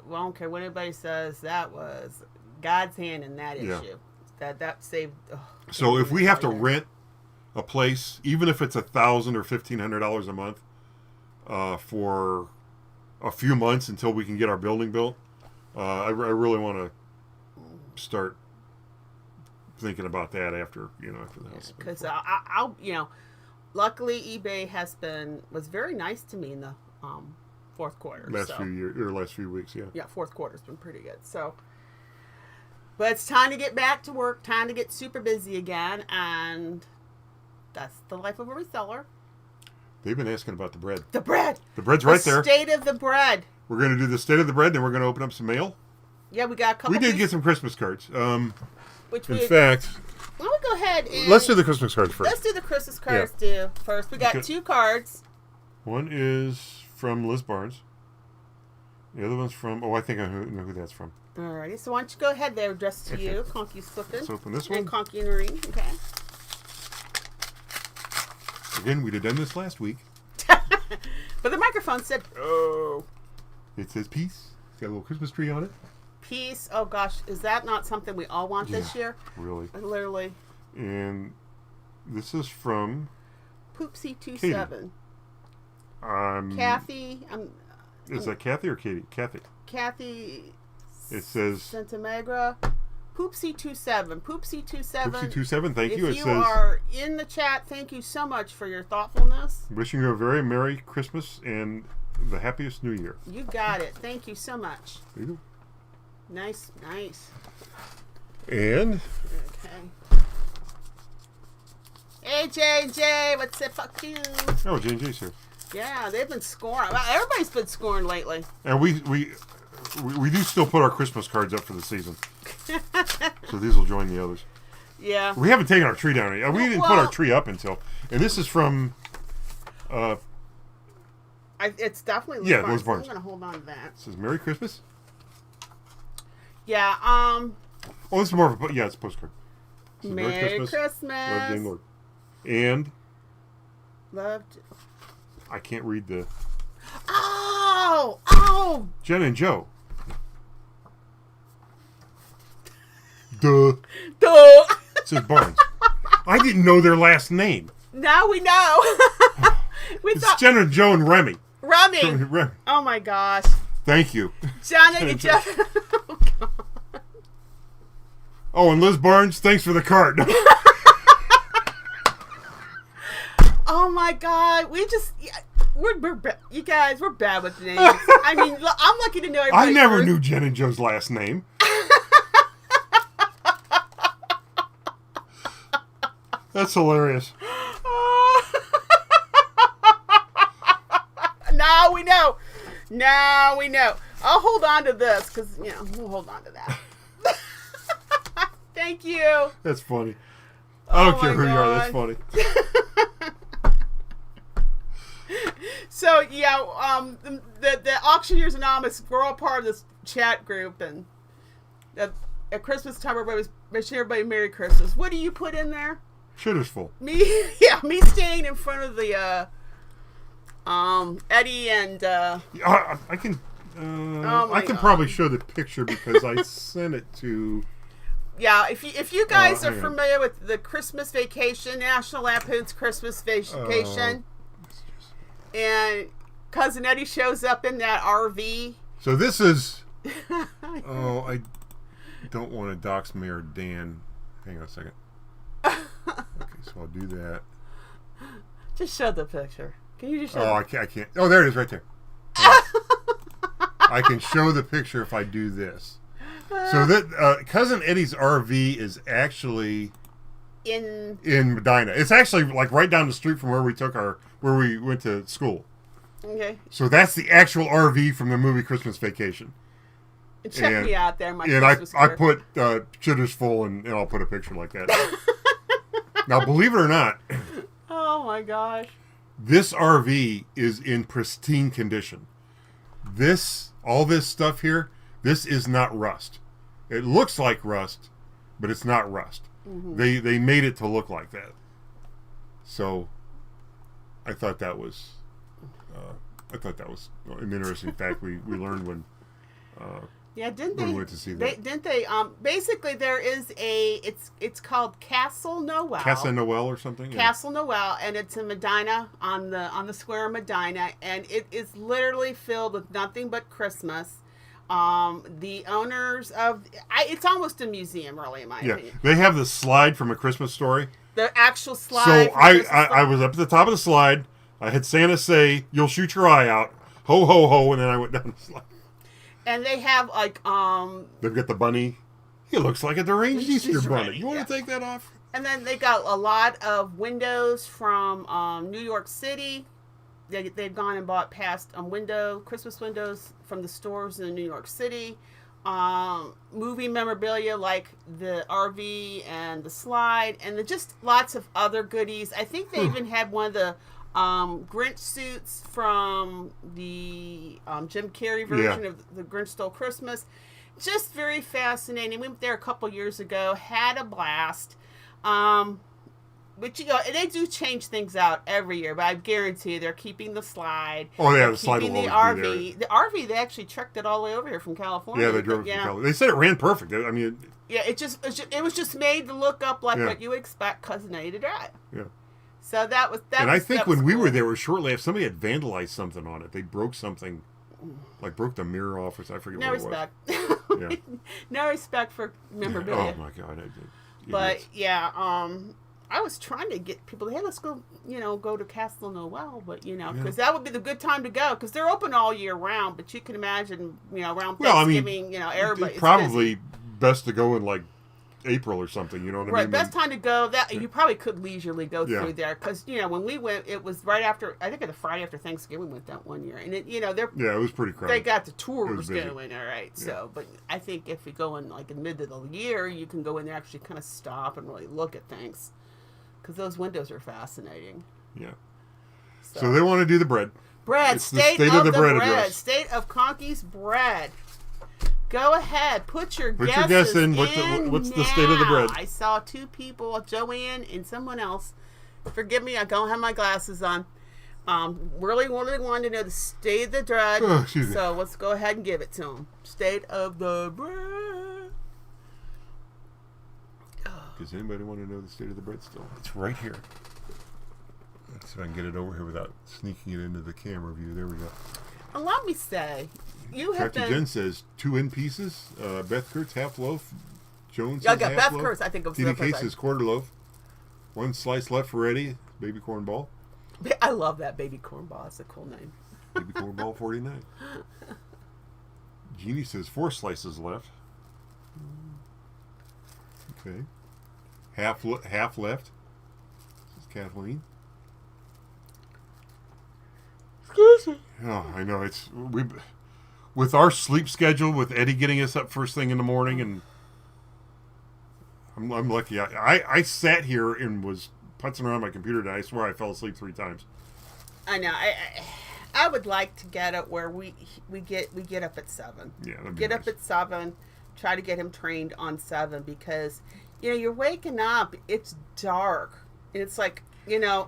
I don't care what anybody says. That was God's hand in that issue. That saved. So if we have to rent a place, even if it's $1,000 or $1,500 a month, for a few months until we can get our building built, I really want to start thinking about that after the house. Because I'll luckily eBay was very nice to me in the fourth quarter. Last few weeks, yeah. Yeah, fourth quarter's been pretty good. So, but it's time to get back to work. Time to get super busy again, and that's the life of a reseller. They've been asking about the bread. The bread. The bread's right there. The state of the bread. We're going to do the state of the bread, then we're going to open up some mail. Yeah, we got a couple. We did get some Christmas cards. In fact, why don't we go ahead and let's do the Christmas cards first. Let's do the Christmas cards first. We got two cards. One is from Liz Barnes. The other one's from... I think I know who that's from. Alrighty, so why don't you go ahead there, addressed to you, Conkys Flippin. Let's open this one. And Conky and Noreen, okay. Again, we'd have done this last week. But the microphone said, oh. It says peace. It's got a little Christmas tree on it. Peace. Oh, gosh. Is that not something we all want this year? Really. Literally. And this is from... Poopsie27. Kathy. Is that Kathy or Katie? Kathy. Kathy. It says Santamagra. Poopsie27. Poopsie27. Poopsie27. Thank you. If you are in the chat, thank you so much for your thoughtfulness. Wishing you a very Merry Christmas and the happiest New Year. You got it. Thank you so much. There you go. Nice. And. Okay. Hey, JJ. What's up? Fuck you. Oh, J&J's here. Yeah, they've been scoring. Everybody's been scoring lately. And we we do still put our Christmas cards up for the season. So these will join the others. Yeah. We haven't taken our tree down yet. We didn't put our tree up until... And this is from... it's definitely Liz Barnes. I'm going to hold on to that. It says Merry Christmas. Yeah. Oh, this is more of a... Yeah, it's a postcard. It says, Merry Christmas. Love Dane Lord. And... Loved... I can't read the... Oh! Jen and Joe. Duh. It says Barnes. I didn't know their last name. Now we know. It's Jen and Joe and Remy. Remy. Oh my gosh. Thank you. Jen and Joe. Oh, and Liz Barnes, thanks for the card. Oh my God. We're you guys, we're bad with names. I mean, I'm lucky to know everybody. I never knew Jen and Joe's last name. That's hilarious. Now we know. Now we know. I'll hold on to this because, we'll hold on to that. Thank you. That's funny. I don't care who you are. That's funny. So, the Auctioneers Anonymous, we're all part of this chat group, and at Christmas time, everybody wishing everybody Merry Christmas. What do you put in there? Shitter's full. Me staying in front of the Eddie and I can probably show the picture because I sent it to. Yeah, if you guys are familiar with the Christmas Vacation, National Lampoon's Christmas Vacation, and Cousin Eddie shows up in that RV. So this is. I don't want to dox Mayor Dan. Hang on a second. Okay, so I'll do that. Just show the picture. Can you just show? Oh, I can't. Oh, there it is, right there. I can show the picture if I do this. So that Cousin Eddie's RV is actually in Medina. It's actually like right down the street from where we went to school. Okay. So that's the actual RV from the movie Christmas Vacation. Check me out there, my and Christmas I put Shitter's full, and I'll put a picture like that. Now, believe it or not, oh my gosh, this RV is in pristine condition. All this stuff here, this is not rust. It looks like rust, but it's not rust. Mm-hmm. They made it to look like that. So, I thought that was an interesting fact we learned when. Didn't we went to see that. Didn't they? Basically, there is it's called Castle Noel. Casa Noel or something. Castle Noel, and it's in Medina on the square of Medina, and it is literally filled with nothing but Christmas. The owners of it's almost a museum, really, in my opinion. They have the slide from A Christmas Story. The actual slide. So I was up at the top of the slide. I had Santa say, "You'll shoot your eye out, ho ho ho," and then I went down the slide. And they have they've got the bunny. He looks like a deranged Easter bunny. You want to take that off? And then they got a lot of windows from New York City. They've gone and bought past Christmas windows from the stores in New York City. Movie memorabilia like the RV and the slide, and just lots of other goodies. I think they even had one of the Grinch suits from the Jim Carrey version of The Grinch Stole Christmas. Just very fascinating. We went there a couple years ago, had a blast. But they do change things out every year, but I guarantee you they're keeping the slide. Oh yeah, the slide will the always RV. be there. The RV, they actually trucked it all the way over here from California. Yeah, they drove it from California. They said it ran perfect. I mean, it was just made to look up like what you expect Cousin Eddie to drive. Yeah. So that was and I think when we were there, was shortly after somebody had vandalized something on it. They broke something, like broke the mirror off, or I forget what it was. No respect for memorabilia. Oh my God! But I was trying to get people. Hey, let's go. Go to Castle Noel, but because that would be the good time to go because they're open all year round. But you can imagine, around Thanksgiving, everybody probably best to go in like April or something. You know what I Right, mean? best time to go. That you probably could leisurely go Yeah. through there because when we went, it was right after. I think the Friday after Thanksgiving we went that one year, and they're Yeah, it was pretty crowded. they got the It tours was busy. going. All right, so but I think if we go in like in mid of the year, you can go in there actually kind of stop and really look at things because those windows are fascinating. Yeah. So they want to do the bread. Bread, It's the state of the bread, address. state of Conkys bread. Go ahead, put your Put guesses your guess in. in What's the state of the now. bread? I saw two people, Joanne and someone else. Forgive me, I don't have my glasses on. Really wanted to know the state of the bread. Oh, excuse me. So let's go ahead and give it to them. State of the bread. Does anybody want to know the state of the bread still? It's right here. Let's see if I can get it over here without sneaking it into the camera view. There we go. Let me say, you have Dr. been. Jen says 2 in pieces. Beth Kurtz, half loaf. Jones Yeah, I says got half Beth loaf. Kurtz. I think it was TD the Case first says quarter loaf. 1 slice left for Eddie. Baby corn ball. I love that baby corn ball. It's a cool name. Baby corn ball 49. Jeannie says 4 slices left. Okay. Half left. This is Kathleen. Excuse me. Oh, I know with our sleep schedule, with Eddie getting us up first thing in the morning, and I'm lucky. I sat here and was putzing around my computer, and I swear I fell asleep 3 times. I know. I would like to get it where we get up at 7. Yeah, that'd be Get nice. up at 7. Try to get him trained on 7 because you're waking up. It's dark, and it's like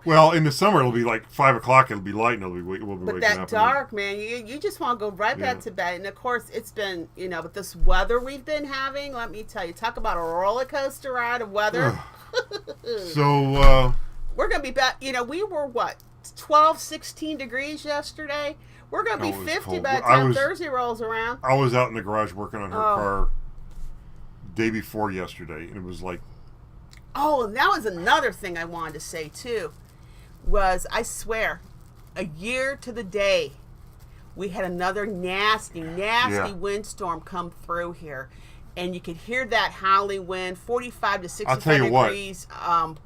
Well, in the summer it'll be like 5 o'clock. It'll be light, and we'll be But waking that up. dark, man, you just want to go right back Yeah. to bed. And of course, it's been with this weather we've been having. Let me tell you, talk about a roller coaster ride of weather. So We're gonna be back. We were what 12, 16 degrees yesterday. We're gonna be It was 50 cold. by the I time was- Thursday rolls around. I was out in the garage working on her Oh. car day before yesterday, and it was like, Oh, and that was another thing I wanted to say too. Was I swear, a year to the day, we had another nasty Yeah. windstorm come through here. And you could hear that howling wind, 45 to 65 I'll tell you what. degrees,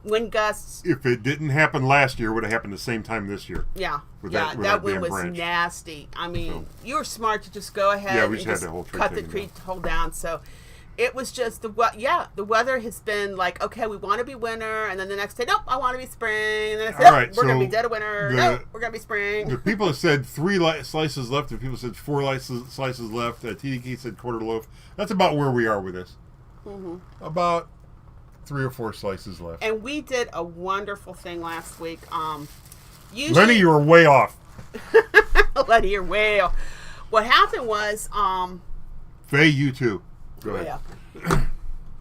wind gusts. if it didn't happen last year, it would have happened the same time this year. Yeah, With that that wind damn was branch. nasty. I mean, you were smart to just go ahead Yeah, and we just had just the whole tree cut the taken tree down. whole down. So it was just the weather has been like, okay, we want to be winter, and then the next day, nope, I want to be spring, and then I said, All nope, right, we're gonna so be dead of winter. the- Nope, we're gonna be spring. The people that said 3 slices left, and people said 4 slices left. TDK said quarter loaf. That's about where we are with this. Mm-hmm. About 3 or 4 slices left. And we did a wonderful thing last week. Usually, Lenny, you were way off. Lenny, you're way off. What happened was, Faye, you too. Go ahead. yeah,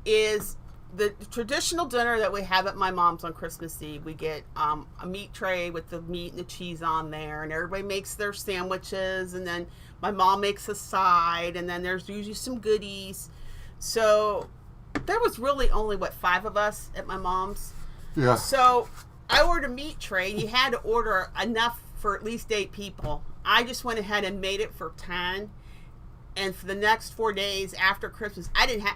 is the traditional dinner that we have at my mom's on Christmas Eve. We get a meat tray with the meat and the cheese on there, and everybody makes their sandwiches, and then my mom makes a side, and then there's usually some goodies. So there was really only 5 of us at my mom's. Yeah. So I ordered a meat tray. You had to order enough for at least 8 people. I just went ahead and made it for 10. And for the next 4 days after Christmas, I didn't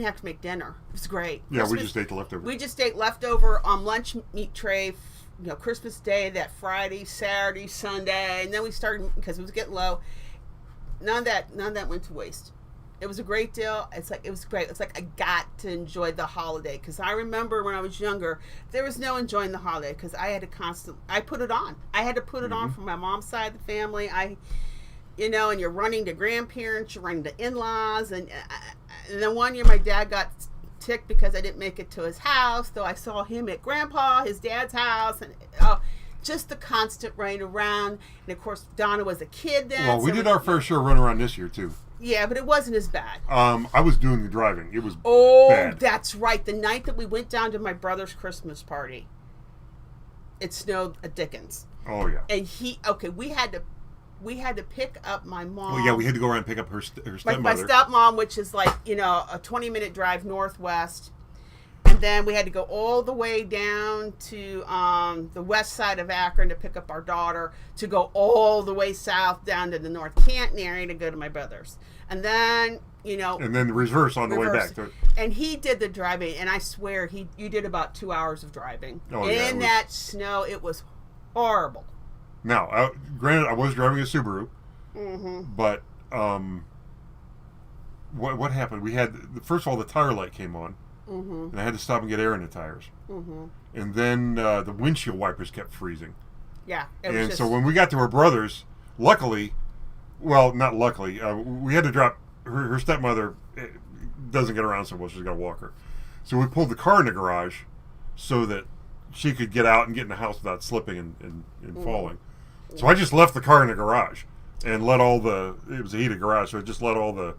have to make dinner. It was great. Yeah, we Christmas- just ate the leftovers. We just ate leftover lunch meat tray. Christmas Day, that Friday, Saturday, Sunday, and then we started because it was getting low. None of that went to waste. It was a great deal. It was great. It's like I got to enjoy the holiday because I remember when I was younger, there was no enjoying the holiday because I had to I put it on. I had to put it on for my mom's side of the family. And you're running to grandparents, you're running to in-laws, and then one year my dad got ticked because I didn't make it to his house, though I saw him at his dad's house, and just the constant running around. And of course, Donna was a kid then. Well, we so did our fair share run around this year too. Yeah, but it wasn't as bad. I was doing the driving. It was bad. That's right. The night that we went down to my brother's Christmas party, it snowed a Dickens. Oh yeah. And we had to pick up my mom. Well, yeah, we had to go around and pick up her my stepmother. stepmom, which is like a 20-minute drive northwest. And then we had to go all the way down to the west side of Akron to pick up our daughter, to go all the way south down to the North Canton area to go to my brother's. And then, And then reverse on the way back. And he did the driving, and I swear, you did about 2 hours of driving. Oh, in that snow, it was horrible. Now, granted, I was driving a Subaru, but what happened? We had, first of all, the tire light came on, and I had to stop and get air in the tires. And then the windshield wipers kept freezing. Yeah. And so when we got to her brother's, luckily, well, not luckily, we had to drop, her stepmother doesn't get around so well, she's got a walker. So we pulled the car in the garage so that she could get out and get in the house without slipping and falling. So I just left the car in the garage and let it was a heated garage, so I just let all the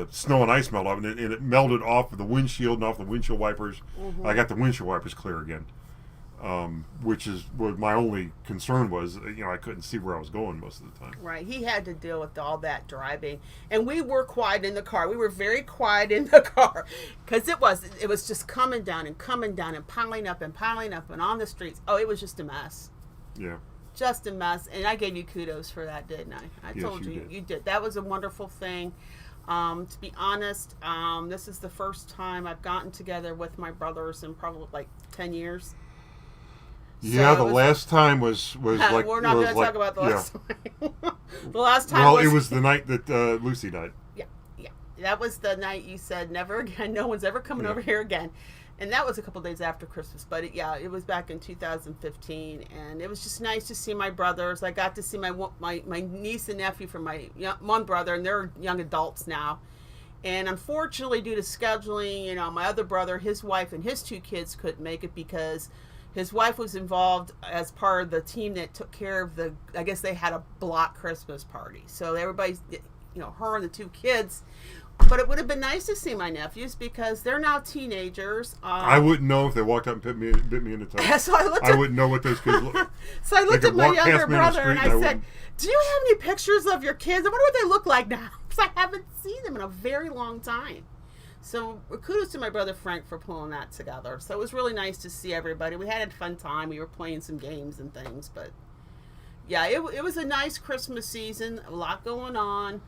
snow and ice melt off, and it melted off of the windshield and off the windshield wipers. I got the windshield wipers clear again, which is what my only concern was. I couldn't see where I was going most of the time. Right. He had to deal with all that driving, and we were quiet in the car. We were very quiet in the car because it was just coming down and piling up and on the streets. Oh, it was just a mess. Yeah. Just a mess. And I gave you kudos for that, didn't I? I told you you did. That was a wonderful thing. To be honest, this is the first time I've gotten together with my brothers in probably like 10 years. Yeah, the last time was like... We're not going to talk about the last time. The last time Well, it was the night that Lucy died. Yeah. That was the night you said, never again, no one's ever coming over here again. And that was a couple days after Christmas. But it was back in 2015. And it was just nice to see my brothers. I got to see my niece and nephew from my one brother, and they're young adults now. And unfortunately, due to scheduling, my other brother, his wife, and his 2 kids couldn't make it because his wife was involved as part of the team that took care of I guess they had a block Christmas party. So everybody's, her and the 2 kids. But it would have been nice to see my nephews because they're now teenagers. I wouldn't know if they walked up and bit me in the toe. So I wouldn't know what those kids look like. So I looked at my younger brother and I said, do you have any pictures of your kids? I wonder what they look like now. Because I haven't seen them in a very long time. So kudos to my brother Frank for pulling that together. So it was really nice to see everybody. We had a fun time. We were playing some games and things. But yeah, it was a nice Christmas season. A lot going on.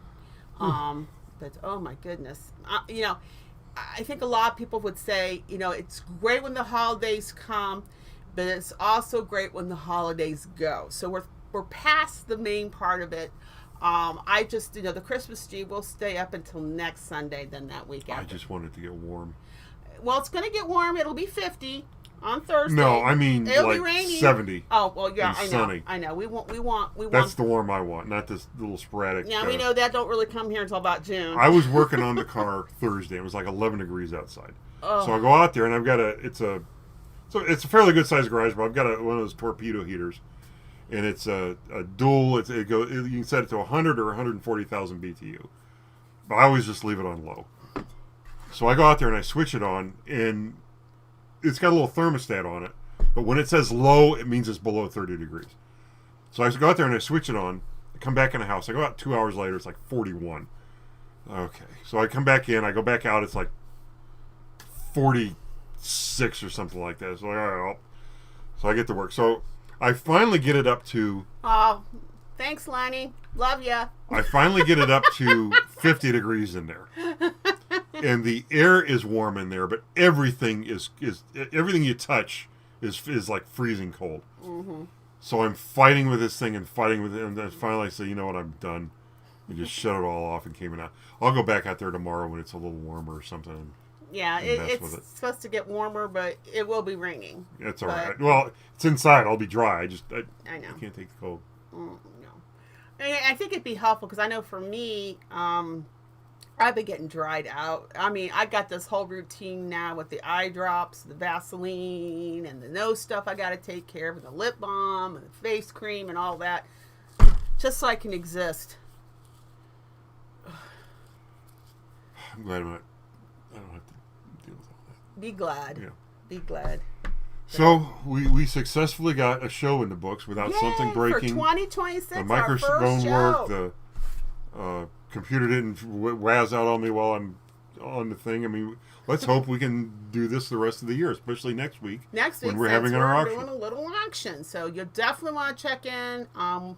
But oh my goodness, I think a lot of people would say, it's great when the holidays come, but it's also great when the holidays go. So we're past the main part of it. I just, the Christmas tree will stay up until next Sunday, then that week after. I just want it to get warm. Well, it's going to get warm. It'll be 50 on Thursday. No, I mean it'll like be rainy. 70. Oh, well, yeah, and I know. Sunny. I know. We want. That's the warm I want, not this little sporadic. Yeah, we know that don't really come here until about June. I was working on the car Thursday. It was like 11 degrees outside. Oh. So I go out there and I've got it's a fairly good sized garage, but I've got one of those torpedo heaters, and it's a dual. You can set it to 100 or 140,000 BTU, but I always just leave it on low. So I go out there and I switch it on, and it's got a little thermostat on it. But when it says low, it means it's below 30 degrees. So I go out there and I switch it on. I come back in the house. I go out 2 hours later. It's like 41. Okay. So I come back in. I go back out. It's like 46 or something like that. So all right, well. So I get to work. So I finally get it up to... Oh, thanks, Lonnie. Love ya. I finally get it up to 50 degrees in there. And the air is warm in there, but everything everything you touch is like freezing cold. So I'm fighting with this thing and fighting with it, and then finally I say, you know what, I'm done. And just shut it all off and came out. I'll go back out there tomorrow when it's a little warmer or something. Yeah, it's supposed to get warmer, but it will be raining. It's all right. Well, it's inside. I'll be dry. I know. I can't take the cold. No. And I think it'd be helpful because I know for me, I've been getting dried out. I mean, I got this whole routine now with the eye drops, the Vaseline, and the nose stuff I got to take care of, and the lip balm, and the face cream, and all that, just so I can exist. I'm glad I don't have to deal with all that. Be glad. Yeah. Be glad. So we successfully got a show in the books without something breaking. For 2026, the our microphone first show. worked. The computer didn't wazz out on me while I'm on the thing. I mean, let's hope we can do this the rest of the year, especially next week. Next week, when we're having our auction. Doing a little auction, so you'll definitely want to check in.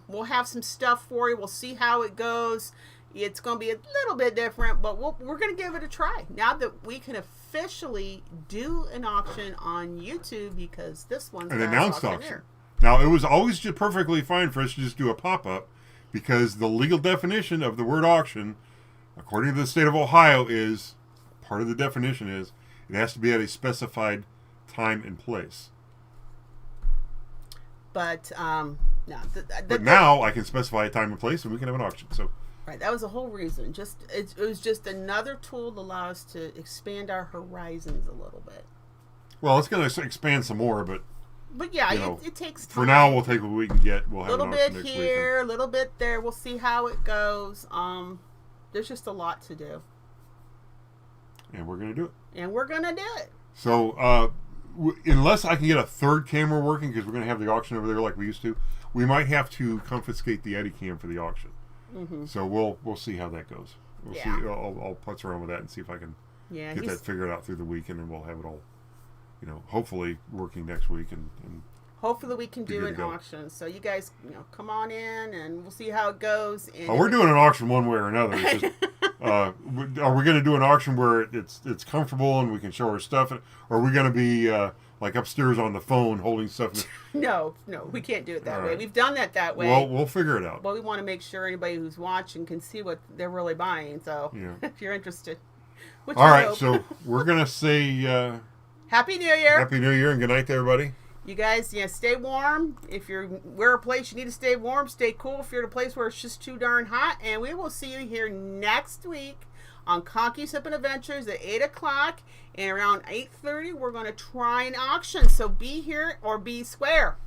We'll have some stuff for you. We'll see how it goes. It's going to be a little bit different, but we're going to give it a try now that we can officially do an auction on YouTube, because this one's an announced auction. Here. Now, it was always just perfectly fine for us to just do a pop-up, because the legal definition of the word auction, according to the state of Ohio, is part of the definition is it has to be at a specified time and place. But no. But now I can specify a time and place, and we can have an auction. So. Right, that was the whole reason. It was just another tool to allow us to expand our horizons a little bit. Well, it's going to expand some more, but yeah, it takes time. For now, we'll take what we can get. We'll have a little an auction bit next here, a little bit there. We'll see how it goes. There's just a lot to do, and we're going to do it. So, unless I can get a third camera working, because we're going to have the auction over there like we used to, we might have to confiscate the Eddie cam for the auction. Mm-hmm. So we'll see how that goes. We'll see. I'll putz around with that and see if I can get that figured out through the week, and then we'll have it all, hopefully working next week, and hopefully we can do an auction. So you guys, come on in, and we'll see how it goes. And we're doing an auction one way or another. It's just, are we going to do an auction where it's comfortable and we can show our stuff, or are we going to be like upstairs on the phone holding stuff? No, we can't do it that way. We've done that way. Well, we'll figure it out. But we want to make sure anybody who's watching can see what they're really buying. So if you're interested. All right, so we're going to say Happy New Year. Happy New Year, and good night to everybody. You guys, stay warm. If we're a place you need to stay warm, stay cool. If you're at a place where it's just too darn hot. And we will see you here next week on Conkys Flippin Adventures at 8 o'clock. And around 8:30, we're going to try an auction. So be here or be square.